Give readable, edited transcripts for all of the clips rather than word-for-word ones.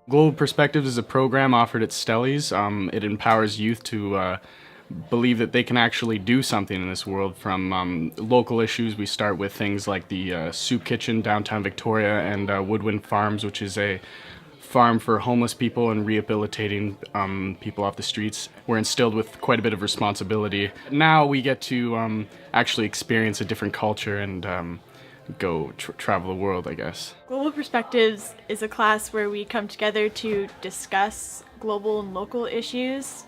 Global Perspectives is a program offered at Stelly's. It empowers youth to believe that they can actually do something in this world. From local issues, we start with things like the soup kitchen downtown Victoria and Woodwind Farms, which is a farm for homeless people and rehabilitating people off the streets. We're instilled with quite a bit of responsibility. Now we get to actually experience a different culture and go travel the world, I guess. Global Perspectives is a class where we come together to discuss global and local issues,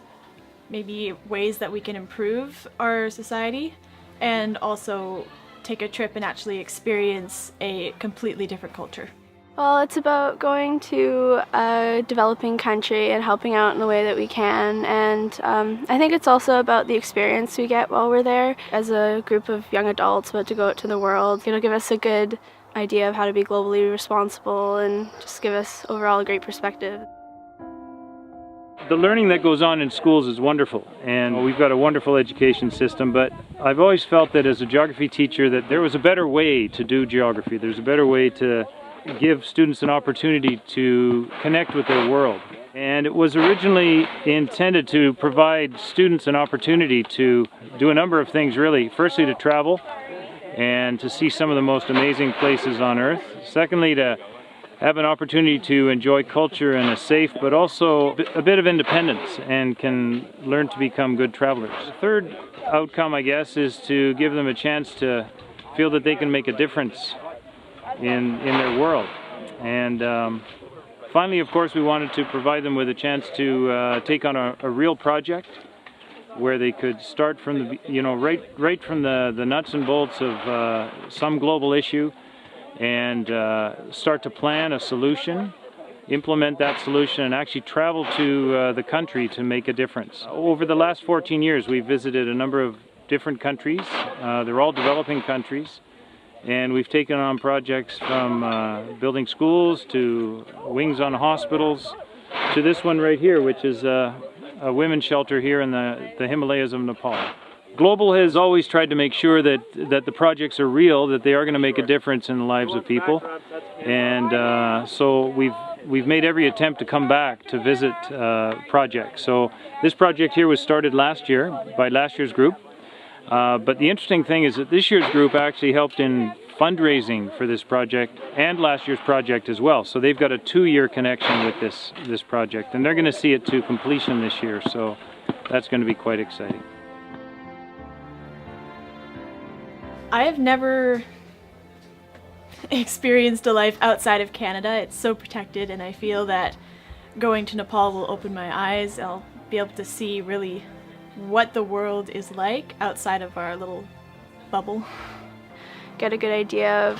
maybe ways that we can improve our society, and also take a trip and actually experience a completely different culture. Well, it's about going to a developing country and helping out in the way that we can, and I think it's also about the experience we get while we're there. As a group of young adults about to go out to the world, it'll give us a good idea of how to be globally responsible and just give us overall a great perspective. The learning that goes on in schools is wonderful, and we've got a wonderful education system, but I've always felt that as a geography teacher that there was a better way to do geography. There's a better way to give students an opportunity to connect with their world. And it was originally intended to provide students an opportunity to do a number of things, really. Firstly, to travel and to see some of the most amazing places on Earth. Secondly, to have an opportunity to enjoy culture in a safe but also a bit of independence and can learn to become good travelers. The third outcome, I guess, is to give them a chance to feel that they can make a difference in their world. And finally, of course, we wanted to provide them with a chance to take on a real project where they could start from the, right from the nuts and bolts of some global issue and start to plan a solution, implement that solution, and actually travel to the country to make a difference. Over the last 14 years, we've visited a number of different countries. They're all developing countries. And we've taken on projects from building schools to wings on hospitals to this one right here, which is a women's shelter here in the Himalayas of Nepal. Global has always tried to make sure that the projects are real, that they are going to make a difference in the lives of people. And so we've made every attempt to come back to visit projects. So this project here was started last year by last year's group. But the interesting thing is that this year's group actually helped in fundraising for this project and last year's project as well. So they've got a 2-year connection with this project, and they're going to see it to completion this year. So that's going to be quite exciting. I have never experienced a life outside of Canada. It's so protected, and I feel that going to Nepal will open my eyes. I'll be able to see really what the world is like outside of our little bubble. Get a good idea of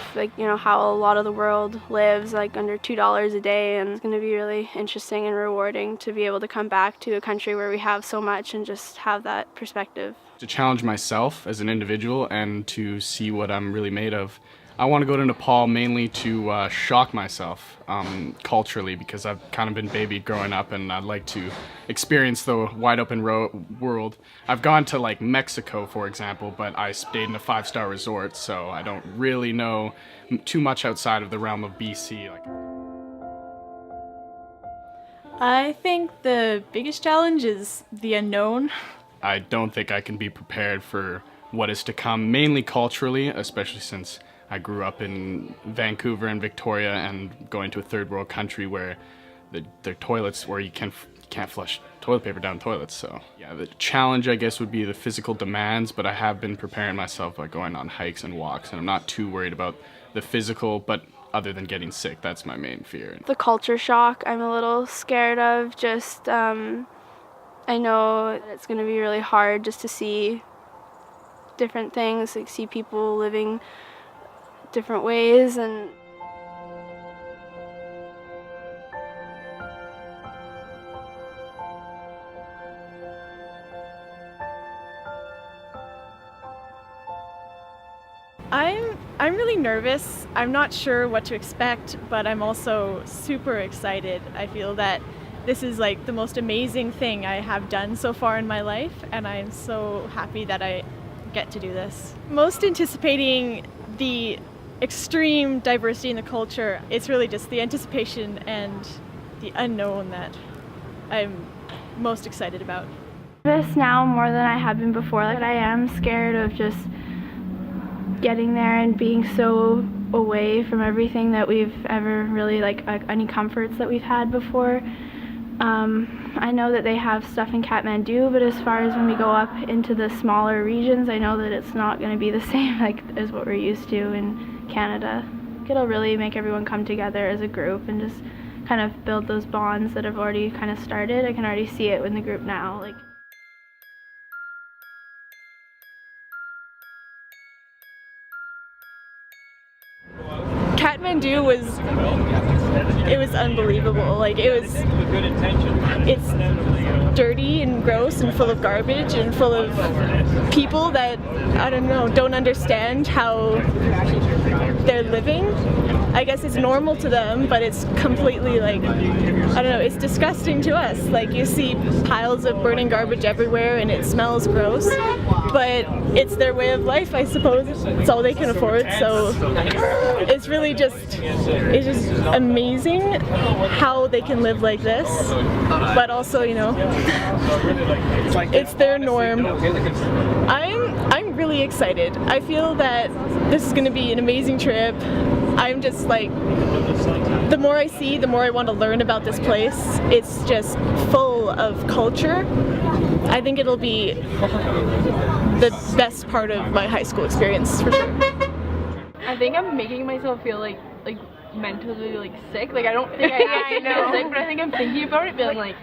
how a lot of the world lives, like under $2 a day, and it's going to be really interesting and rewarding to be able to come back to a country where we have so much and just have that perspective. To challenge myself as an individual and to see what I'm really made of. I want to go to Nepal mainly to shock myself culturally, because I've kind of been babied growing up and I'd like to experience the wide open world. I've gone to like Mexico, for example, but I stayed in a 5-star resort, so I don't really know too much outside of the realm of BC. I think the biggest challenge is the unknown. I don't think I can be prepared for what is to come, mainly culturally, especially since I grew up in Vancouver and Victoria, and going to a third world country where the toilets, where you can't flush toilet paper down toilets. So yeah, the challenge, I guess, would be the physical demands, but I have been preparing myself by going on hikes and walks, and I'm not too worried about the physical, but other than getting sick, that's my main fear. The culture shock I'm a little scared of. Just I know it's going to be really hard just to see different things, like see people living different ways. And I'm really nervous. I'm not sure what to expect, but I'm also super excited. I feel that this is like the most amazing thing I have done so far in my life, and I'm so happy that I get to do this. Most anticipating the extreme diversity in the culture. It's really just the anticipation and the unknown that I'm most excited about. Nervous now more than I have been before. Like, I am scared of just getting there and being so away from everything that we've ever really, like any comforts that we've had before. I know that they have stuff in Kathmandu, but as far as when we go up into the smaller regions, I know that it's not going to be the same like as what we're used to in Canada. It'll really make everyone come together as a group and just kind of build those bonds that have already kind of started. I can already see it in the group now. Like, Kathmandu was unbelievable. Like, it's dirty and gross and full of garbage and full of people that, I don't know, don't understand how they're living. I guess it's normal to them, but it's completely, like, I don't know, it's disgusting to us. Like, you see piles of burning garbage everywhere and it smells gross, but it's their way of life, I suppose. It's all they can afford, so it's really just amazing how they can live like this, but also, you know, it's their norm. I'm really excited. I feel that this is going to be an amazing trip. I'm just like, the more I see, the more I want to learn about this place. It's just full of culture. I think it'll be the best part of my high school experience, for sure. I think I'm making myself feel like mentally sick. Like, I don't think I actually feel sick, but I think I'm thinking about it, being like,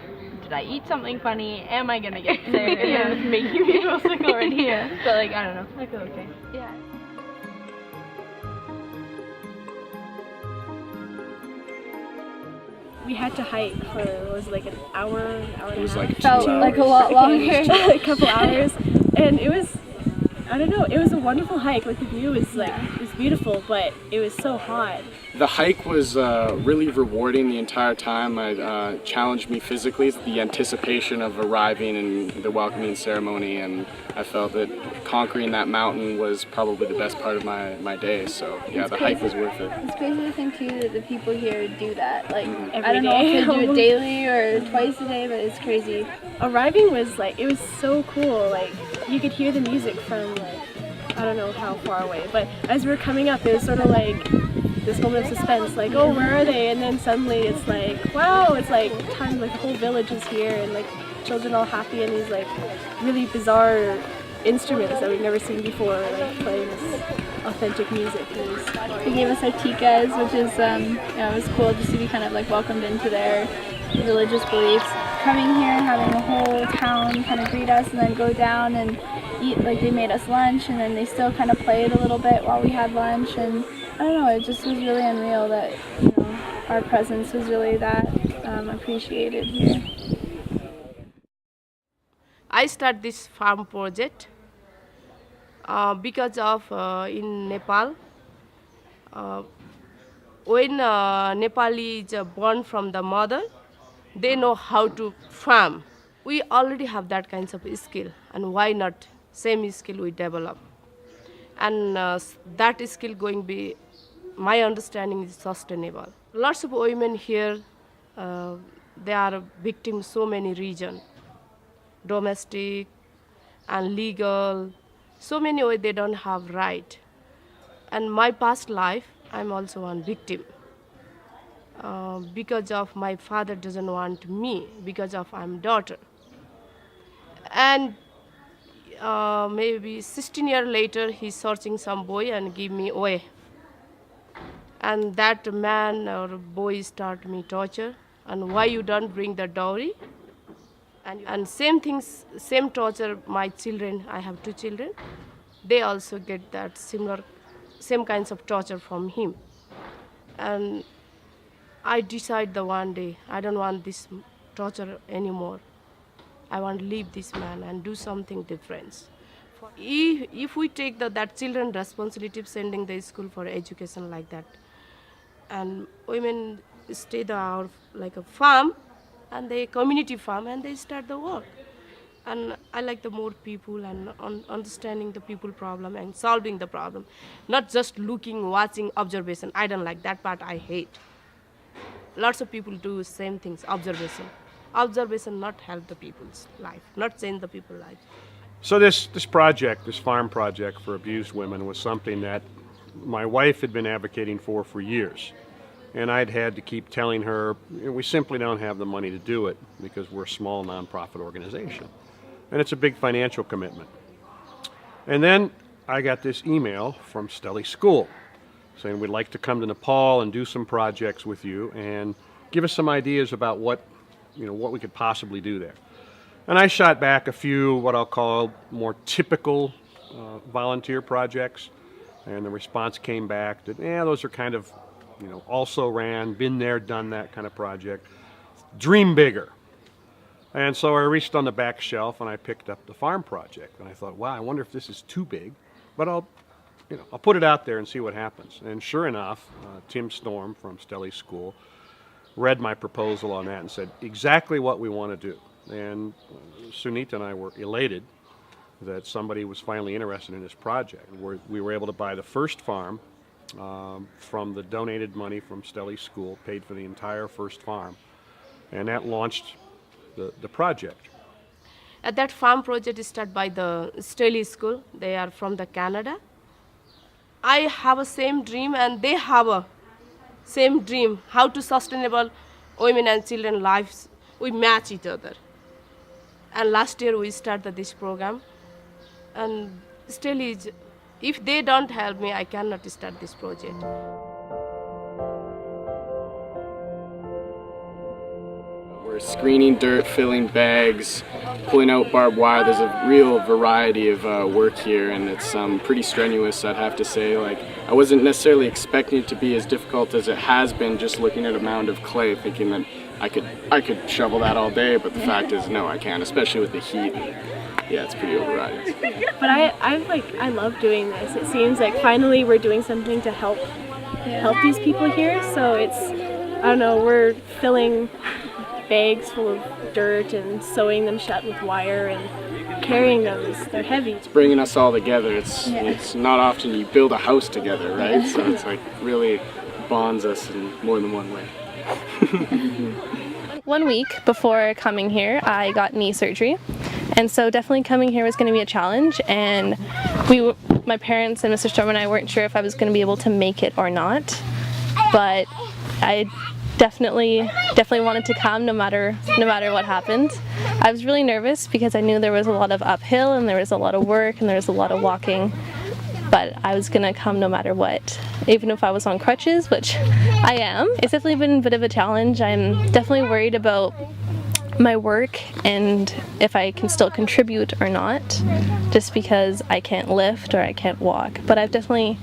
did I eat something funny? Am I gonna get sick? And then it's making me feel sick already. Yeah. But like, I don't know. I feel okay. yeah. We had to hike for, was it like an hour and a half? It was like Felt 2 hours. like a lot longer. A couple hours, and it was, I don't know, it was a wonderful hike. Like, the view was it was beautiful, but it was so hot. The hike was really rewarding the entire time. It challenged me physically, the anticipation of arriving and the welcoming ceremony, and I felt that conquering that mountain was probably the best part of my day. So yeah, the hike was worth it. It's crazy to think too that the people here do that. Like, Every I don't know day. if they do it daily or twice a day, but it's crazy. Arriving was like, it was so cool. Like, you could hear the music from like, I don't know how far away, but as we were coming up, it was sort of like this moment of suspense, like, oh, where are they? And then suddenly it's like, wow, it's like time, like the whole village is here, and like children all happy, and these like really bizarre instruments that we've never seen before, like playing this authentic music. They gave us our tikas, which is, it was cool just to be kind of like welcomed into their religious beliefs. Coming here and having the whole town kind of greet us and then go down and eat, like they made us lunch, and then they still kind of played a little bit while we had lunch, and I don't know, it just was really unreal that, you know, our presence was really that appreciated here. I start this farm project because of in Nepal, when Nepali is born from the mother, they know how to farm. We already have that kinds of skill, and why not same skill we develop? And that skill going to be, my understanding is sustainable. Lots of women here, they are victims so many regions, domestic and legal, so many ways they don't have right. And my past life, I'm also one victim. Because of my father doesn't want me, because of I'm daughter. And maybe 16 years later, he's searching some boy and give me away. And that man or boy start me torture. And why you don't bring the dowry? And same things, same torture, my children, I have 2 children, they also get that same kinds of torture from him. And I decide the one day, I don't want this torture anymore. I want to leave this man and do something different. If we take that children responsibility of sending the school for education like that, and women stay there like a farm, and they community farm, and they start the work. And I like the more people and understanding the people problem and solving the problem, not just looking, watching, observation. I don't like that part. I hate. lots of people do same things, observation. Observation not help the people's life, not change the people's life. So this project, this farm project for abused women, was something that my wife had been advocating for years. And I'd had to keep telling her, we simply don't have the money to do it because we're a small nonprofit organization. And it's a big financial commitment. And then I got this email from Stelly School saying we'd like to come to Nepal and do some projects with you and give us some ideas about what we could possibly do there. And I shot back a few what I'll call more typical volunteer projects, and the response came back that, those are kind of, also ran, been there, done that kind of project. Dream bigger. And so I reached on the back shelf and I picked up the farm project, and I thought, wow, I wonder if this is too big, but I'll put it out there and see what happens. And sure enough, Tim Storm from Stelly School read my proposal on that and said exactly what we want to do. And Sunita and I were elated that somebody was finally interested in this project. We were able to buy the first farm from the donated money from Stelly School, paid for the entire first farm, and that launched the project. That farm project is started by the Stelly School. They are from the Canada. I have a same dream and they have a same dream, how to sustainable women and children lives. We match each other. And last year we started this program. And still, if they don't help me, I cannot start this project. We're screening dirt, filling bags, pulling out barbed wire. There's a real variety of work here, and it's pretty strenuous, I'd have to say. Like, I wasn't necessarily expecting it to be as difficult as it has been, just looking at a mound of clay, thinking that I could shovel that all day, but the fact is, no, I can't, especially with the heat. Yeah, it's pretty overriding. But I love doing this. It seems like finally we're doing something to help these people here. So it's, I don't know, we're filling bags full of dirt and sewing them shut with wire and carrying those. They're heavy. It's bringing us all together. It's not often you build a house together, right? So it's like really bonds us in more than one way. 1 week before coming here, I got knee surgery. And so definitely coming here was going to be a challenge, and my parents and Mr. Storm and I weren't sure if I was going to be able to make it or not, but I definitely wanted to come no matter what happened. I was really nervous because I knew there was a lot of uphill and there was a lot of work and there was a lot of walking, but I was going to come no matter what, even if I was on crutches, which I am. It's definitely been a bit of a challenge. I'm definitely worried about my work and if I can still contribute or not, just because I can't lift or I can't walk. But I've definitely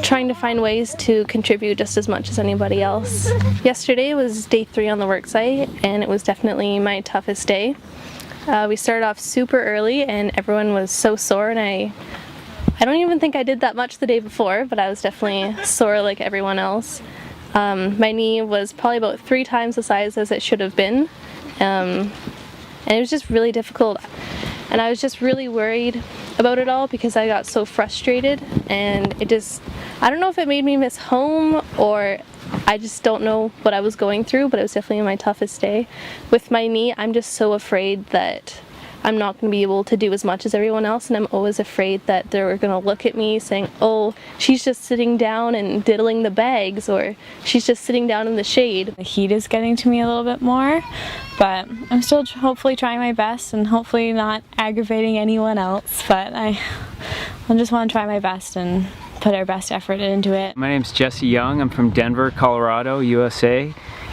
trying to find ways to contribute just as much as anybody else. Yesterday was day 3 on the work site, and it was definitely my toughest day. We started off super early and everyone was so sore, and I don't even think I did that much the day before, but I was definitely sore like everyone else. My knee was probably about 3 times the size as it should have been. And it was just really difficult, and I was just really worried about it all because I got so frustrated, and I don't know if it made me miss home or I just don't know what I was going through, but it was definitely my toughest day. With my knee, I'm just so afraid that I'm not going to be able to do as much as everyone else, and I'm always afraid that they're going to look at me saying, oh, she's just sitting down and diddling the bags, or she's just sitting down in the shade. The heat is getting to me a little bit more, but I'm still hopefully trying my best and hopefully not aggravating anyone else, but I just want to try my best and put our best effort into it. My name's Jesse Young. I'm from Denver, Colorado, USA,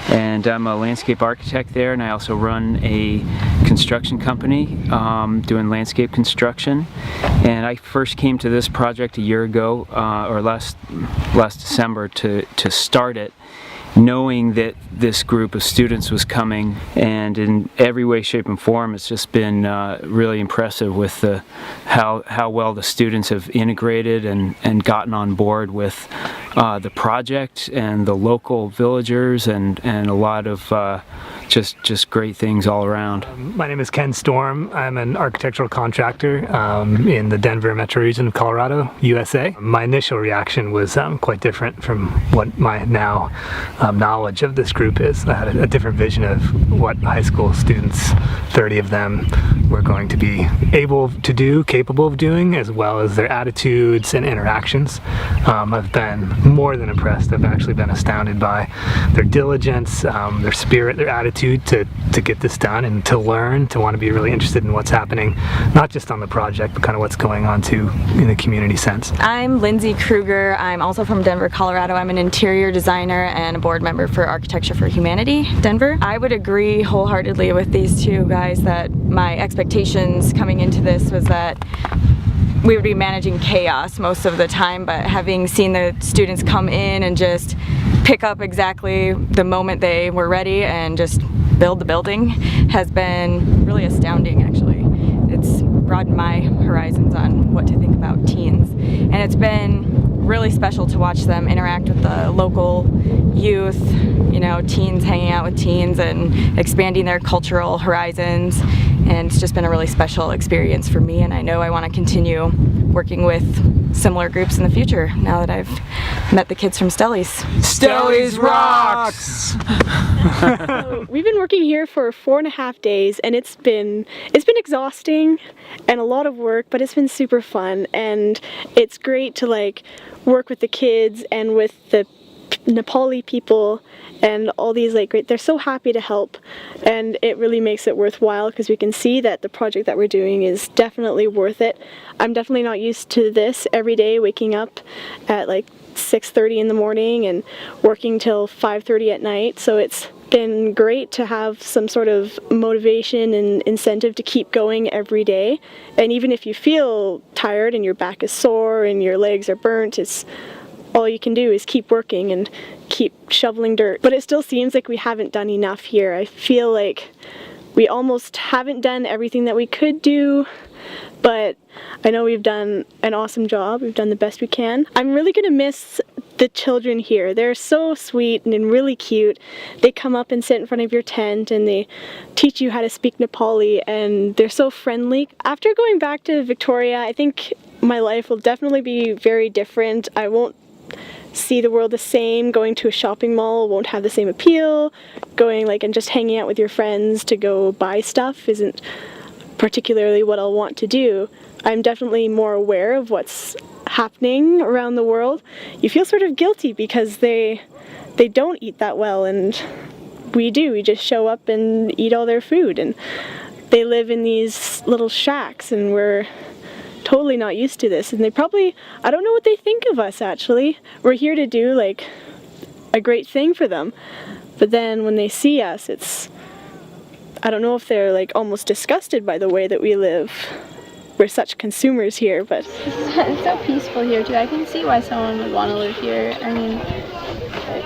and I'm a landscape architect there, and I also run a construction company doing landscape construction. And I first came to this project a year ago, or last December, to start it, knowing that this group of students was coming, and in every way, shape, and form it's just been really impressive with how well the students have integrated and gotten on board with the project and the local villagers and a lot of just great things all around. My name is Ken Storm. I'm an architectural contractor in the Denver metro region of Colorado, USA. My initial reaction was quite different from what my now knowledge of this group is. I had a different vision of what high school students, 30 of them, were going to be able to do, capable of doing, as well as their attitudes and interactions. I've been more than impressed. I've actually been astounded by their diligence, their spirit, their attitude to get this done and to learn, to want to be really interested in what's happening, not just on the project, but kind of what's going on too in the community sense. I'm Lindsay Kruger. I'm also from Denver, Colorado. I'm an interior designer and a board member for Architecture for Humanity, Denver. I would agree wholeheartedly with these two guys that my expectations coming into this was that we would be managing chaos most of the time, but having seen the students come in and just pick up exactly the moment they were ready and just build the building has been really astounding, actually. It's broadened my horizons on what to think about teens, and it's been really special to watch them interact with the local youth, you know, teens hanging out with teens and expanding their cultural horizons. And it's just been a really special experience for me, and I know I want to continue working with similar groups in the future now that I've met the kids from Stelly's. Stelly's rocks! We've been working here for 4.5 days, and it's been exhausting and a lot of work, but it's been super fun, and it's great to like work with the kids and with the Nepali people and all these like great, they're so happy to help, and it really makes it worthwhile because we can see that the project that we're doing is definitely worth it. I'm definitely not used to this every day, waking up at like 6:30 in the morning and working till 5:30 at night, so it's been great to have some sort of motivation and incentive to keep going every day. And even if you feel tired and your back is sore and your legs are burnt, it's all you can do is keep working and keep shoveling dirt. But it still seems like we haven't done enough here. I feel like we almost haven't done everything that we could do, but I know we've done an awesome job. We've done the best we can. I'm really gonna miss the children here. They're so sweet and really cute. They come up and sit in front of your tent and they teach you how to speak Nepali, and they're so friendly. After going back to Victoria, I think my life will definitely be very different. I won't see the world the same. Going to a shopping mall won't have the same appeal. Going like and just hanging out with your friends to go buy stuff isn't particularly what I'll want to do. I'm definitely more aware of what's happening around the world. You feel sort of guilty because they don't eat that well, and we do. We just show up and eat all their food, and they live in these little shacks, and we're totally not used to this, and they probably, I don't know what they think of us actually. We're here to do like a great thing for them, but then when they see us, it's, I don't know if they're like almost disgusted by the way that we live. We're such consumers here, but It's so peaceful here too. I can see why someone would want to live here. I mean,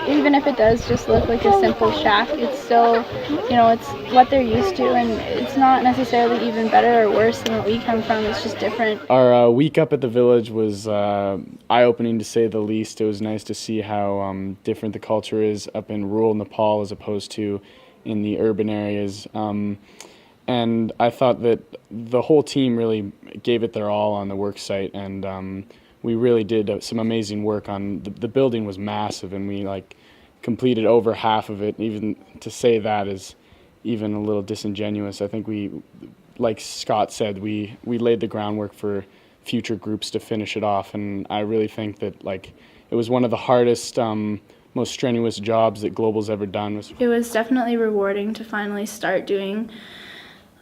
even if it does just look like a simple shack, it's still, you know, it's what they're used to, and it's not necessarily even better or worse than what we come from. It's just different. Our week up at the village was eye-opening to say the least. It was nice to see how different the culture is up in rural Nepal as opposed to in the urban areas. And I thought that the whole team really gave it their all on the work site, and we really did some amazing work on the building. Was massive, and we like completed over half of it. Even to say that is even a little disingenuous. I think we, like Scott said, we laid the groundwork for future groups to finish it off, and I really think that like it was one of the hardest, most strenuous jobs that Global's ever done. It was definitely rewarding to finally start doing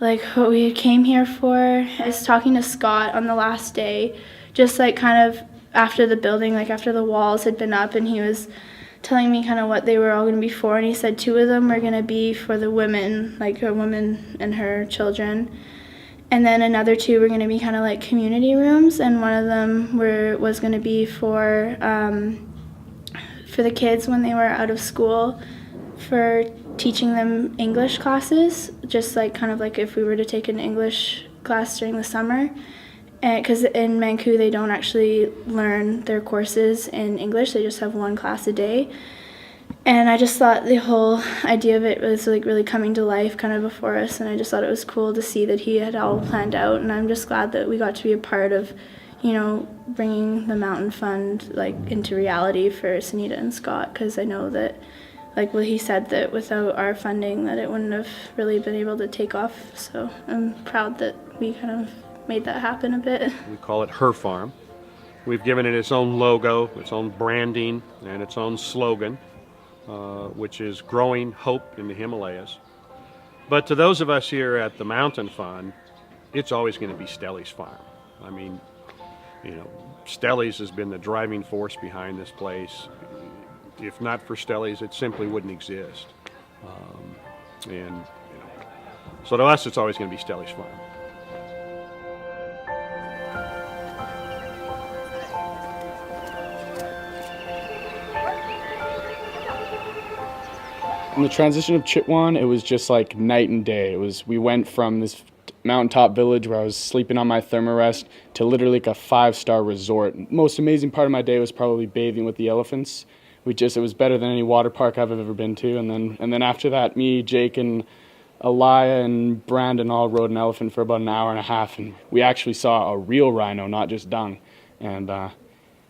like what we came here for. I was talking to Scott on the last day, just like kind of after the building, like after the walls had been up, and he was telling me kind of what they were all going to be for, and he said 2 of them were going to be for the women, like a woman and her children, and then another 2 were going to be kind of like community rooms, and one of them was going to be for the kids when they were out of school, for teaching them English classes, just like kind of like if we were to take an English class during the summer. Because in Manku they don't actually learn their courses in English, they just have 1 class a day. And I just thought the whole idea of it was like really coming to life kind of before us, and I just thought it was cool to see that he had all planned out, and I'm just glad that we got to be a part of, you know, bringing the Mountain Fund like into reality for Sunita and Scott, because I know that, like what he said, that without our funding that it wouldn't have really been able to take off. So I'm proud that we kind of made that happen a bit. We call it Her Farm. We've given it its own logo, its own branding, and its own slogan, which is growing hope in the Himalayas. But to those of us here at the Mountain Fund, it's always going to be Stelly's farm. I mean, you know, Stelly's has been the driving force behind this place. If not for Stelly's, it simply wouldn't exist. And you know, so to us, it's always going to be Stelly's farm. In the transition of Chitwan, it was just like night and day. We went from this mountaintop village where I was sleeping on my thermarest to literally like a 5-star resort. Most amazing part of my day was probably bathing with the elephants. It was better than any water park I've ever been to. And then after that, me, Jake, and Alaya and Brandon all rode an elephant for about an hour and a half, and we actually saw a real rhino, not just dung. And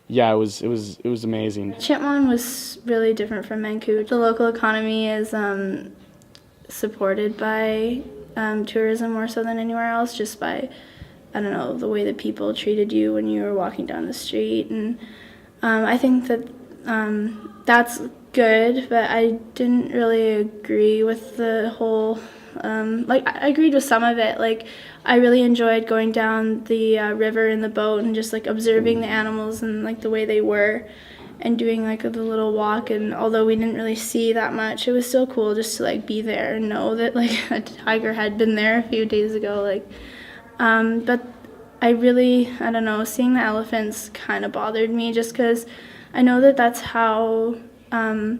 yeah, it was amazing. Chitwan was really different from Manku. The local economy is supported by tourism more so than anywhere else, just by, I don't know, the way that people treated you when you were walking down the street. And I think that that's good, but I didn't really agree with the whole, like I agreed with some of it. Like I really enjoyed going down the river in the boat and just like observing the animals and like the way they were and doing like the little walk. And although we didn't really see that much, it was still cool just to like be there and know that like a tiger had been there a few days ago. Like, but I don't know, seeing the elephants kind of bothered me just because I know that that's how the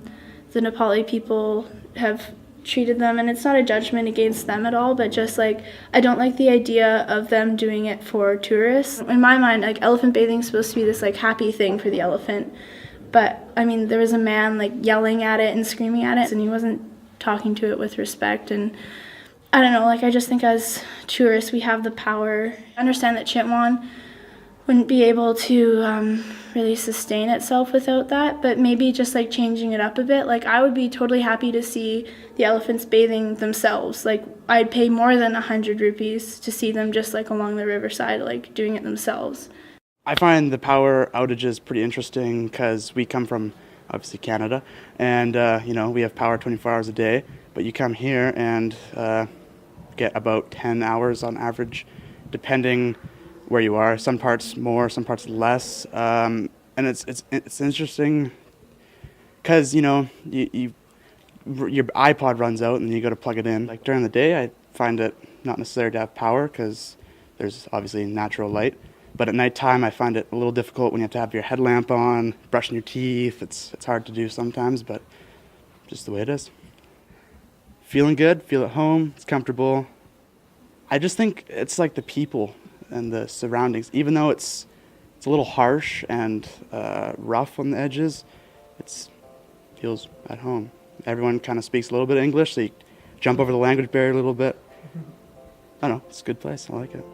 Nepali people have treated them, and it's not a judgment against them at all, but just like I don't like the idea of them doing it for tourists. In my mind, like elephant bathing is supposed to be this like happy thing for the elephant, but I mean there was a man like yelling at it and screaming at it, and he wasn't talking to it with respect. And I don't know, like I just think as tourists we have the power. I understand that Chitwan wouldn't be able to really sustain itself without that, but maybe just like changing it up a bit. Like I would be totally happy to see the elephants bathing themselves. Like I'd pay more than 100 rupees to see them just like along the riverside, like doing it themselves. I find the power outages pretty interesting because we come from obviously Canada, and you know, we have power 24 hours a day, but you come here and get about 10 hours on average, depending where you are. Some parts more, some parts less, and it's interesting because you know your iPod runs out and you go to plug it in. Like during the day, I find it not necessary to have power because there's obviously natural light. But at nighttime, I find it a little difficult when you have to have your headlamp on, brushing your teeth. It's hard to do sometimes, but just the way it is. Feeling good, feel at home, it's comfortable. I just think it's like the people and the surroundings. Even though it's a little harsh and rough on the edges, it feels at home. Everyone kind of speaks a little bit of English, so you jump over the language barrier a little bit. I don't know, it's a good place, I like it.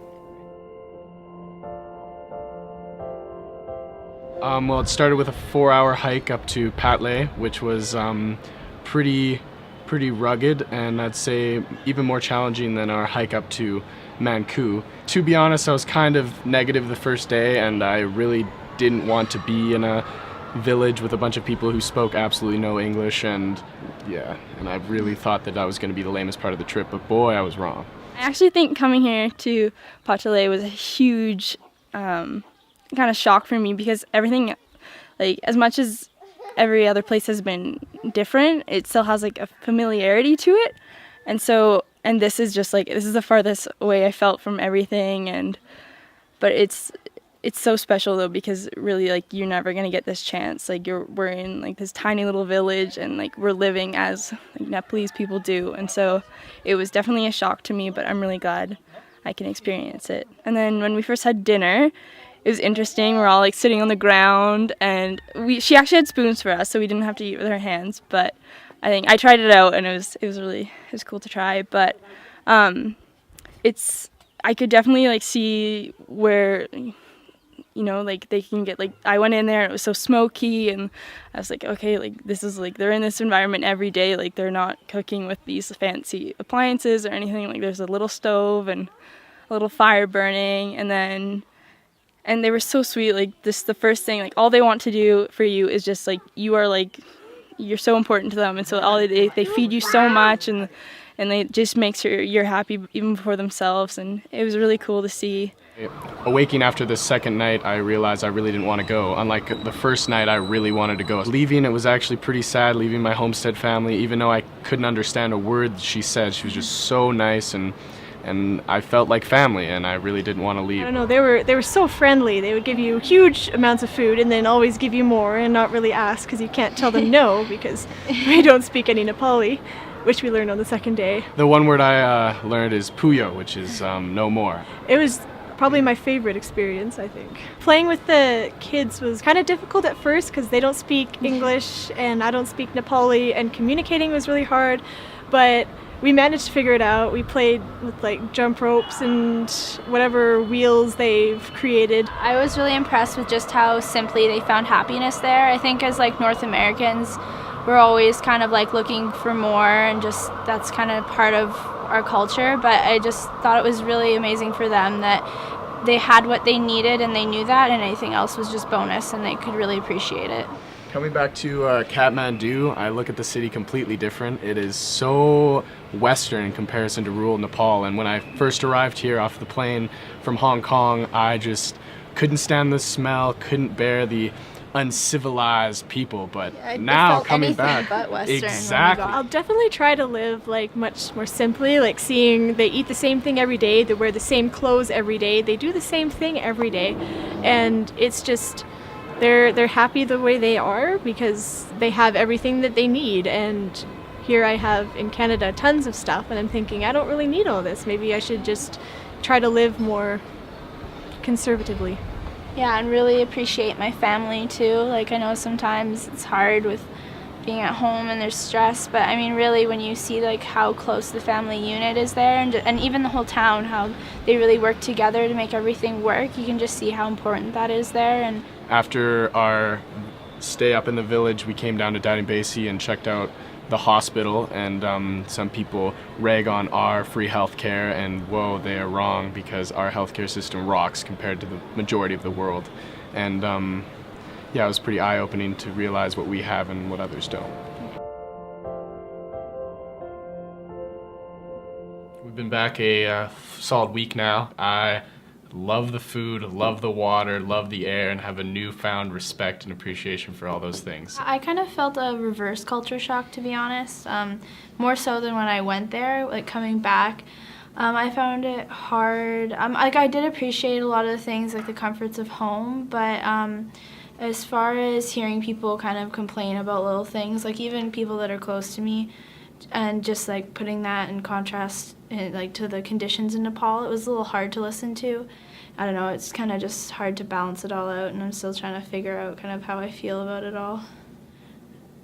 Well, it started with a 4-hour hike up to Patlay, which was pretty rugged, and I'd say even more challenging than our hike up to Manku. To be honest, I was kind of negative the first day, and I really didn't want to be in a village with a bunch of people who spoke absolutely no English, and I really thought that was going to be the lamest part of the trip, but boy, I was wrong. I actually think coming here to Patalay was a huge kind of shock for me, because everything, like as much as every other place has been different, it still has like a familiarity to it. And this is just like, this is the farthest away I felt from everything, but it's so special though, because really like you're never gonna get this chance. Like we're in like this tiny little village, and like we're living as like Nepalese people do, and so it was definitely a shock to me, but I'm really glad I can experience it. And then when we first had dinner, it was interesting. We're all like sitting on the ground, and she actually had spoons for us, so we didn't have to eat with our hands. But I think I tried it out, and it was cool to try. But I could definitely like see where, you know, like they can get, like, I went in there and it was so smoky, and I was like, okay, like this is like, they're in this environment every day, like they're not cooking with these fancy appliances or anything. Like there's a little stove and a little fire burning, and they were so sweet. Like this, the first thing, like all they want to do for you is just like, you're so important to them, and so they feed you so much, and they just make sure you're happy even for themselves, and it was really cool to see. Awaking after the second night, I realized I really didn't want to go. Unlike the first night, I really wanted to go. Leaving, it was actually pretty sad, leaving my homestead family, even though I couldn't understand a word she said. She was just so nice, and I felt like family, and I really didn't want to leave. I don't know, they were so friendly. They would give you huge amounts of food and then always give you more and not really ask, because you can't tell them no, because we don't speak any Nepali, which we learned on the second day. The one word I learned is puyo, which is no more. It was probably my favorite experience, I think. Playing with the kids was kind of difficult at first because they don't speak English and I don't speak Nepali, and communicating was really hard, but we managed to figure it out. We played with like jump ropes and whatever wheels they've created. I was really impressed with just how simply they found happiness there. I think as like North Americans, we're always kind of like looking for more, and just that's kind of part of our culture, but I just thought it was really amazing for them that they had what they needed and they knew that, and anything else was just bonus, and they could really appreciate it. Coming back to Kathmandu, I look at the city completely different. It is so Western in comparison to rural Nepal, and when I first arrived here off the plane from Hong Kong, I just couldn't stand the smell, couldn't bear the uncivilized people, but now coming back, exactly. I'll definitely try to live like much more simply, like seeing they eat the same thing every day, they wear the same clothes every day, they do the same thing every day, and it's just they're happy the way they are because they have everything that they need. And here I have in Canada tons of stuff, and I'm thinking I don't really need all this. Maybe I should just try to live more conservatively. Yeah, and really appreciate my family too. Like I know sometimes it's hard with being at home and there's stress, but I mean really when you see like how close the family unit is there, and even the whole town, how they really work together to make everything work, you can just see how important that is there. And after our stay up in the village, we came down to Dainbasi and checked out the hospital, and some people rag on our free healthcare, and whoa, they are wrong, because our healthcare system rocks compared to the majority of the world. And yeah, it was pretty eye-opening to realize what we have and what others don't. We've been back a solid week now. I love the food, love the water, love the air, and have a newfound respect and appreciation for all those things. I kind of felt a reverse culture shock, to be honest, more so than when I went there. Like coming back, I found it hard. Like I did appreciate a lot of the things, like the comforts of home, but as far as hearing people kind of complain about little things, like even people that are close to me, and just like putting that in contrast like to the conditions in Nepal, it was a little hard to listen to. I don't know, it's kind of just hard to balance it all out, and I'm still trying to figure out kind of how I feel about it all.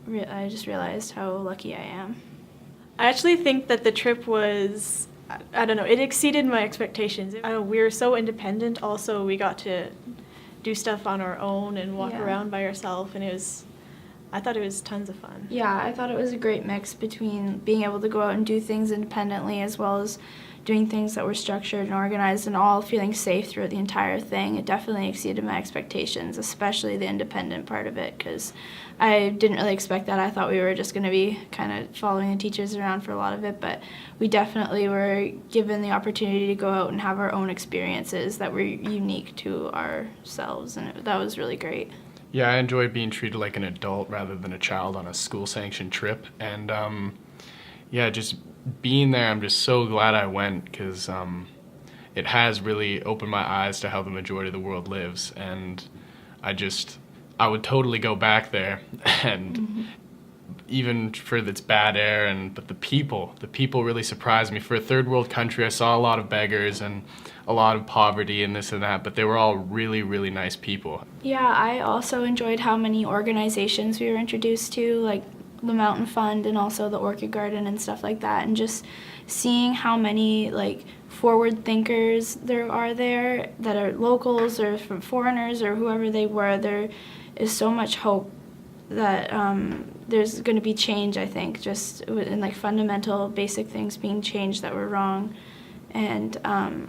I just realized how lucky I am. I actually think that the trip was, I don't know, it exceeded my expectations. We were so independent. Also, we got to do stuff on our own and walk around by ourselves, and I thought it was tons of fun. Yeah, I thought it was a great mix between being able to go out and do things independently as well as doing things that were structured and organized, and all feeling safe throughout the entire thing. It definitely exceeded my expectations, especially the independent part of it, because I didn't really expect that. I thought we were just going to be kind of following the teachers around for a lot of it, but we definitely were given the opportunity to go out and have our own experiences that were unique to ourselves, and that was really great. Yeah, I enjoyed being treated like an adult rather than a child on a school-sanctioned trip, and yeah, just being there, I'm just so glad I went, because it has really opened my eyes to how the majority of the world lives, and I would totally go back there and even for its bad air, but the people really surprised me. For a third world country, I saw a lot of beggars and a lot of poverty and this and that, but they were all really, really nice people. Yeah, I also enjoyed how many organizations we were introduced to, like the Mountain Fund and also the Orchid Garden and stuff like that, and just seeing how many like forward thinkers there are there that are locals or from foreigners or whoever they were. There is so much hope that there's going to be change, I think, just in like fundamental basic things being changed that were wrong. And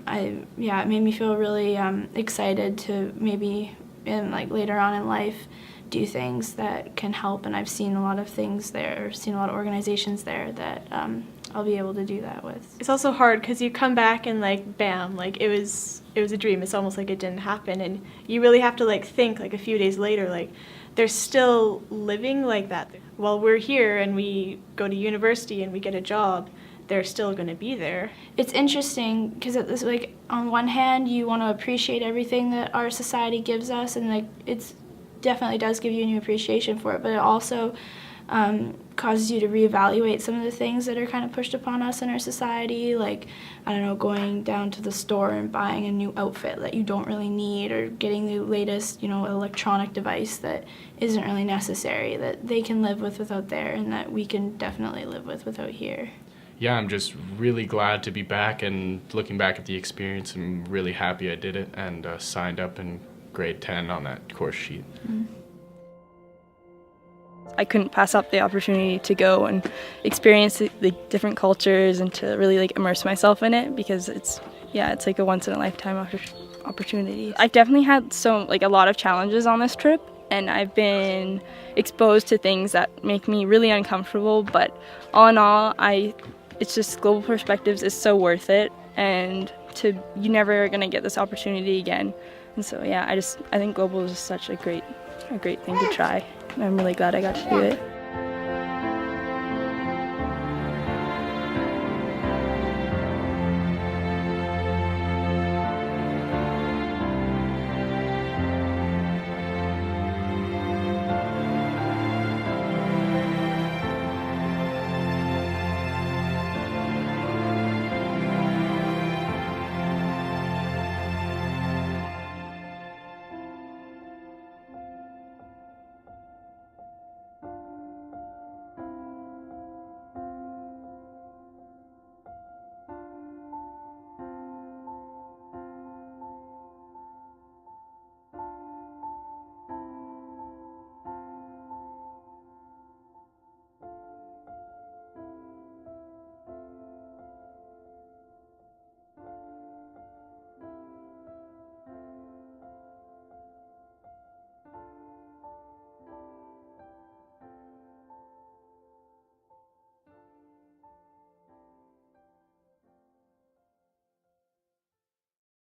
it made me feel really excited to maybe later on in life do things that can help. And I've seen a lot of things there, seen a lot of organizations there that I'll be able to do that with. It's also hard because you come back and like bam, like it was a dream. It's almost like it didn't happen, and you really have to like think like a few days later, like they're still living like that. While we're here and we go to university and we get a job, they're still going to be there. It's interesting because it's like on one hand you want to appreciate everything that our society gives us, and like it's definitely does give you a new appreciation for it, but it also causes you to reevaluate some of the things that are kind of pushed upon us in our society, like, I don't know, going down to the store and buying a new outfit that you don't really need, or getting the latest, electronic device that isn't really necessary, that they can live with without there, and that we can definitely live with without here. Yeah, I'm just really glad to be back, and looking back at the experience, I'm really happy I did it and signed up in grade 10 on that course sheet. Mm-hmm. I couldn't pass up the opportunity to go and experience the different cultures and to really like immerse myself in it, because it's like a once in a lifetime opportunity. I've definitely had a lot of challenges on this trip, and I've been exposed to things that make me really uncomfortable, but all in all, it's just Global Perspectives is so worth it, and you're never gonna get this opportunity again. And so I think Global is such a great thing to try. I'm really glad I got to do it.